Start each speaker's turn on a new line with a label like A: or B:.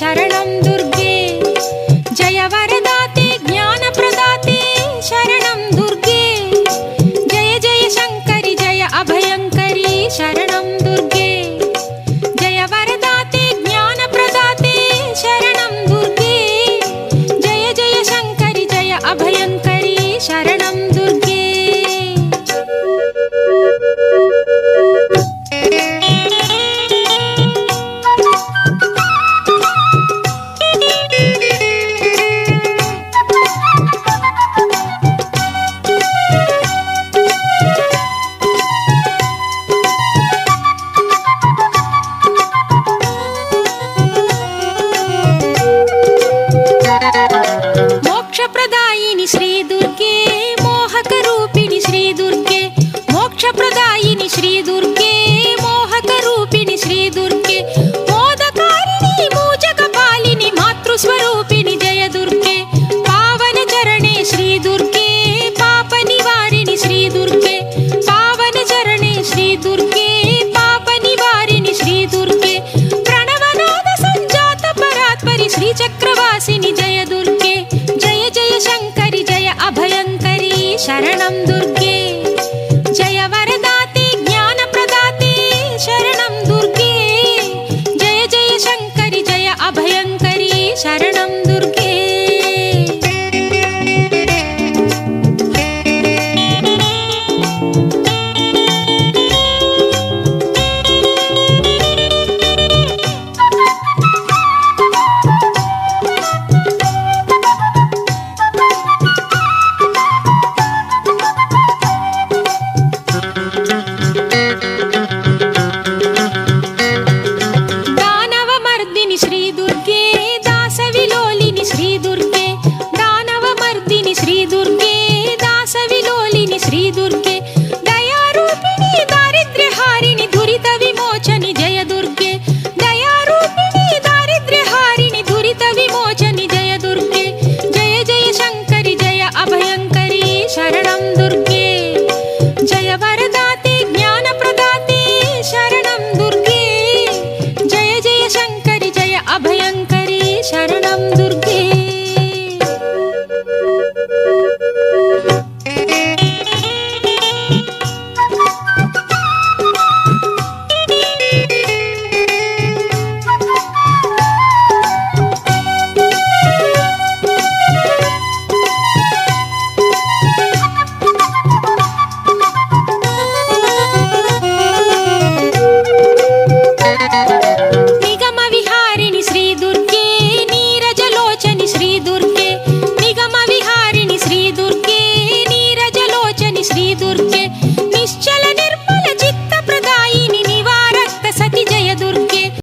A: शरणं दुर्गे जय वरदाते ज्ञानप्रदाते शरणं दुर्गे जय जय शङ्करि जय अभयङ्करि शरणं दुर्गे जय वरदाते ज्ञानप्रदाते शरणं दुर्गे जय जय शङ्करि जय अभयङ्करि शरणं दुर्गे मोक्षप्रदायिनि श्री दुर्गे मोहकरूपिणि श्री दुर्गे मोक्षप्रदायिनि श्री दुर्गे मोहकरूपिणि श्री दुर्गे मोदकारिणि मूजकपालिनि मातृस्वरूपिणि जय दुर्गे पावनचरणे श्री दुर्गे पापनिवारिणि श्री दुर्गे पावनचरणे श्री दुर्गे पापनिवारिणि श्री दुर्गे प्रणवनाद सञ्जात परात्परि श्रीचक्रवासिनि जय दुर्गे जय जय शङ्करि जय अभयङ्करि शरणं दुर्गे जय वरदाते ज्ञानप्रदाते शरणं दुर्गे जय जय शङ्करि जय अभयङ्करि शरणं दुर्गे दानवमर्दिनि श्री दुर्गे दासविलोलिनि श्री दुर्गे दानवमर्दिनि श्री दुर्गे दासविलोलिनि श्री दुर्गे दयारूपिणि दारिद्र्यहारिणि दुरितविमोचनि जय दुर्गे दयारूपिणि दारिद्र्यहारिणि दुरितविमोचनि जय दुर्गे जय जय शङ्करि जय अभयङ्करि शरणं दुर्गे जय वरदाते ज्ञानप्रदाते शरणं दुर्गे जय जय शङ्करि जय अभयङ्करि शरणं दुर्गे निगमविहारिणि श्री दुर्गे नीरजलोचनि श्री दुर्गे निगमविहारिणि श्री दुर्गे नीरजलोचनि श्री दुर्गे